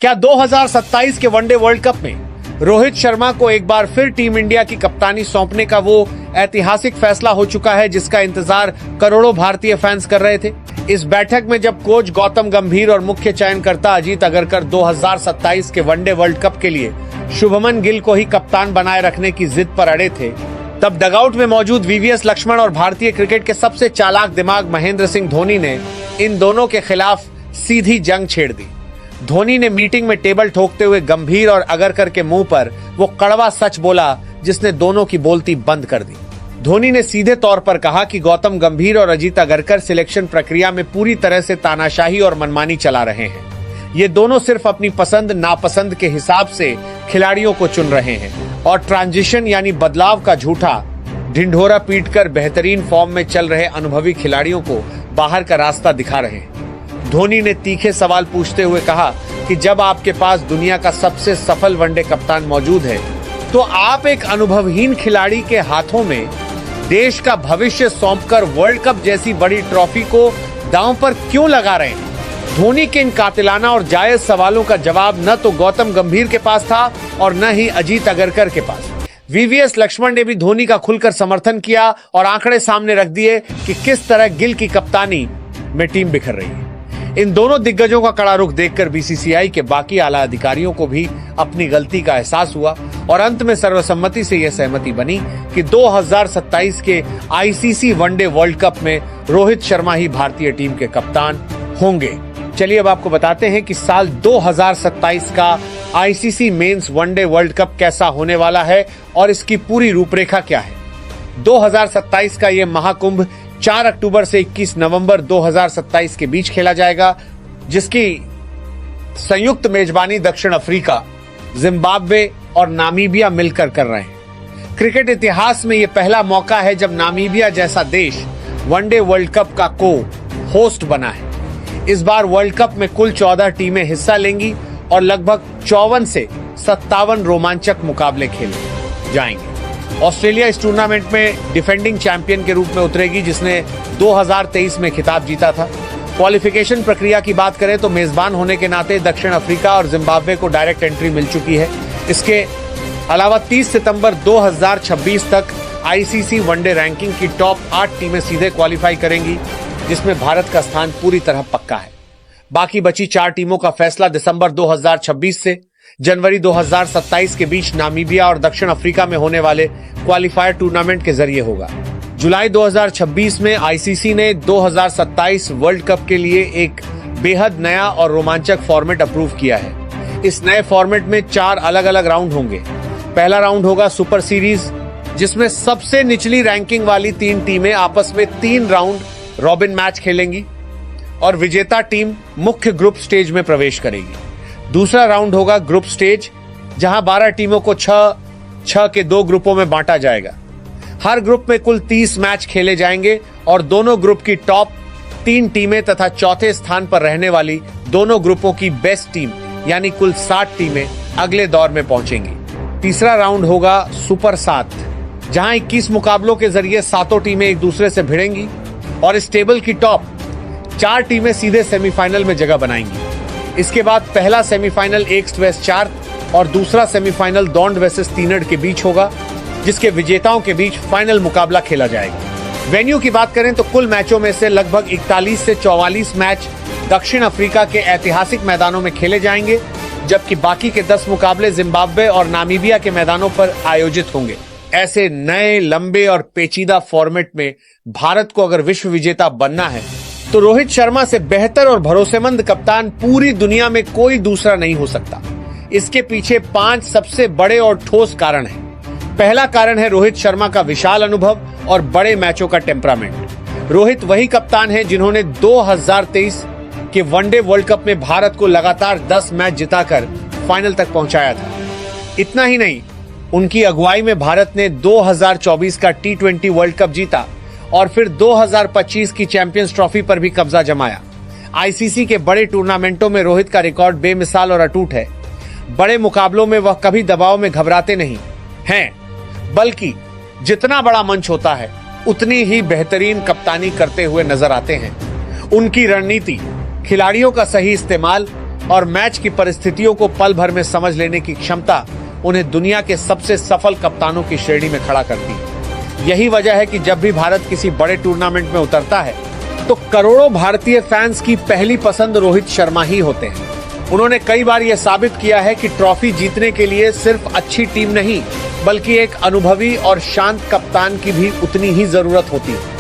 क्या 2027 के one day world cup में रोहित शर्मा को एक बार फिर टीम इंडिया की कप्तानी सौंपने का वो ऐतिहासिक फैसला हो चुका है जिसका इंतजार करोड़ों भारतीय फैंस कर रहे थे? इस बैठक में जब कोच गौतम गंभीर और मुख्य चयनकर्ता अजीत अगरकर 2027 के वनडे वर्ल्ड कप के लिए शुभमन गिल को ही कप्तान बनाए रखने की जिद पर अड़े थे, तब डगआउट में मौजूद वीवीएस लक्ष्मण और भारतीय क्रिकेट के सबसे चालाक दिमाग महेंद्र सिंह धोनी ने इन दोनों के खिलाफ सीधी जंग छेड़ दी। धोनी ने मीटिंग में टेबल ठोकते हुए गंभीर और अगरकर के मुंह पर वो कड़वा सच बोला जिसने दोनों की बोलती बंद कर दी। धोनी ने सीधे तौर पर कहा कि गौतम गंभीर और अजीत अगरकर सिलेक्शन प्रक्रिया में पूरी तरह से तानाशाही और मनमानी चला रहे हैं। ये दोनों सिर्फ अपनी पसंद नापसंद के हिसाब से खिलाड़ियों को चुन रहे हैं और ट्रांजिशन यानी बदलाव का झूठा ढिंढोरा पीटकर बेहतरीन फॉर्म में चल रहे अनुभवी खिलाड़ियों को बाहर का रास्ता दिखा रहे हैं। धोनी ने तीखे सवाल पूछते हुए कहा कि जब आपके पास दुनिया का सबसे सफल वनडे कप्तान मौजूद है तो आप एक अनुभवहीन खिलाड़ी के हाथों में देश का भविष्य सौंपकर वर्ल्ड कप जैसी बड़ी ट्रॉफी को दांव पर क्यों लगा रहे हैं? धोनी के इन कातिलाना और जायज सवालों का जवाब न तो गौतम गंभीर के पास था और न ही अजीत अगरकर के पास। वीवीएस लक्ष्मण ने भी धोनी का खुलकर समर्थन किया और आंकड़े सामने रख दिए कि किस तरह गिल की कप्तानी में टीम बिखर रही है। इन दोनों दिग्गजों का कड़ा रुख देखकर बीसीसीआई के बाकी आला अधिकारियों को भी अपनी गलती का एहसास हुआ और अंत में सर्वसम्मति से यह सहमति बनी कि 2027 के आईसीसी वनडे वर्ल्ड कप में रोहित शर्मा ही भारतीय टीम के कप्तान होंगे। चलिए अब आपको बताते हैं कि साल 2027 का ICC men's one day world cup कैसा होने वाला है और इसकी पूरी रूपरेखा क्या है। 2027 का ये महाकुंभ 4 अक्टूबर से 21 नवंबर 2027 के बीच खेला जाएगा, जिसकी संयुक्त मेजबानी दक्षिण अफ्रीका, जिम्बाब्वे और नामीबिया मिलकर कर रहे हैं। क्रिकेट इतिहास में यह पहला मौका है जब नामीबिया जैसा देश वनडे वर्ल्ड कप का को होस्ट बना है। इस बार वर्ल्ड कप में कुल 14 टीमें हिस्सा लेंगी और लगभग 54 से 57 रोमांचक मुकाबले खेले जाएंगे। ऑस्ट्रेलिया इस टूर्नामेंट में डिफेंडिंग चैंपियन के रूप में उतरेगी, जिसने 2023 में खिताब जीता था। क्वालिफिकेशन प्रक्रिया की बात करें तो मेजबान होने के नाते दक्षिण अफ्रीका और जिम्बाब्वे को डायरेक्ट एंट्री मिल चुकी है। इसके अलावा 30 सितंबर 2026 तक आईसीसी वनडे रैंकिंग की टॉप 8 टीमें सीधे क्वालिफाई करेंगी, जिसमें भारत का स्थान पूरी तरह पक्का है। बाकी बची 4 टीमों का फैसला दिसंबर 2026 से जनवरी 2027 के बीच नामीबिया और दक्षिण अफ्रीका में होने वाले क्वालिफायर टूर्नामेंट के जरिए होगा। जुलाई 2026 में आईसीसी ने 2027 वर्ल्ड कप के लिए एक बेहद नया और रोमांचक फॉर्मेट अप्रूव किया है। इस नए फॉर्मेट में 4 अलग अलग राउंड होंगे। पहला राउंड होगा सुपर सीरीज, जिसमें सबसे निचली रैंकिंग वाली 3 टीमें आपस में 3 राउंड रॉबिन मैच खेलेंगी और विजेता टीम मुख्य ग्रुप स्टेज में प्रवेश करेगी। दूसरा राउंड होगा ग्रुप स्टेज, जहां 12 टीमों को 6 के 2 ग्रुपों में बांटा जाएगा। हर ग्रुप में कुल 30 मैच खेले जाएंगे और दोनों ग्रुप की टॉप 3 टीमें तथा चौथे स्थान पर रहने वाली दोनों ग्रुपों की बेस्ट टीम यानी कुल 60 टीमें अगले दौर में पहुंचेंगी। तीसरा राउंड होगा सुपर 7, जहां 21 मुकाबलों के जरिए 7 टीमें एक दूसरे से भिड़ेंगी और इस टेबल की टॉप 4 टीमें सीधे सेमीफाइनल में जगह बनाएंगी। इसके बाद पहला सेमीफाइनल ईस्ट वेस्ट 4 और दूसरा सेमीफाइनल दौंड वर्सेस तीनड़ के बीच होगा, जिसके विजेताओं के बीच फाइनल मुकाबला खेला जाएगा। वेन्यू की बात करें तो कुल मैचों में से लगभग 41 से 44 मैच दक्षिण अफ्रीका के ऐतिहासिक मैदानों में खेले जाएंगे, जबकि बाकी के 10 मुकाबले जिम्बाब्वे और नामीबिया के मैदानों पर आयोजित होंगे। ऐसे नए लंबे और पेचीदा फॉर्मेट में भारत को अगर विश्व विजेता बनना है तो रोहित शर्मा से बेहतर और भरोसेमंद कप्तान पूरी दुनिया में कोई दूसरा नहीं हो सकता। इसके पीछे 5 सबसे बड़े और ठोस कारण हैं। पहला कारण है रोहित शर्मा का विशाल अनुभव और बड़े मैचों का टेम्परामेंट। रोहित वही कप्तान हैं जिन्होंने 2023 के वनडे वर्ल्ड कप में भारत को लगातार 10 मैच जिताकर फाइनल तक पहुंचाया था। इतना ही नहीं, उनकी अगुवाई में भारत ने 2024 का T20 वर्ल्ड कप जीता और फिर 2025 की चैंपियंस ट्रॉफी पर भी कब्जा जमाया। आईसीसी के बड़े टूर्नामेंटों में रोहित का रिकॉर्ड बेमिसाल और अटूट है। बड़े मुकाबलों में वह कभी दबाव में घबराते नहीं हैं, बल्कि जितना बड़ा मंच होता है उतनी ही बेहतरीन कप्तानी करते हुए नजर आते हैं। उनकी रणनीति, खिलाड़ियों का सही इस्तेमाल, और मैच की परिस्थितियों को पल भर में समझ लेने की क्षमता उन्हें दुनिया के सबसे सफल कप्तानों की श्रेणी में खड़ा करती है। यही वजह है कि जब भी भारत किसी बड़े टूर्नामेंट में उतरता है तो करोड़ों भारतीय फैंस की पहली पसंद रोहित शर्मा ही होते हैं। उन्होंने कई बार यह साबित किया है कि ट्रॉफी जीतने के लिए सिर्फ अच्छी टीम नहीं, बल्कि एक अनुभवी और शांत कप्तान की भी उतनी ही जरूरत होती है।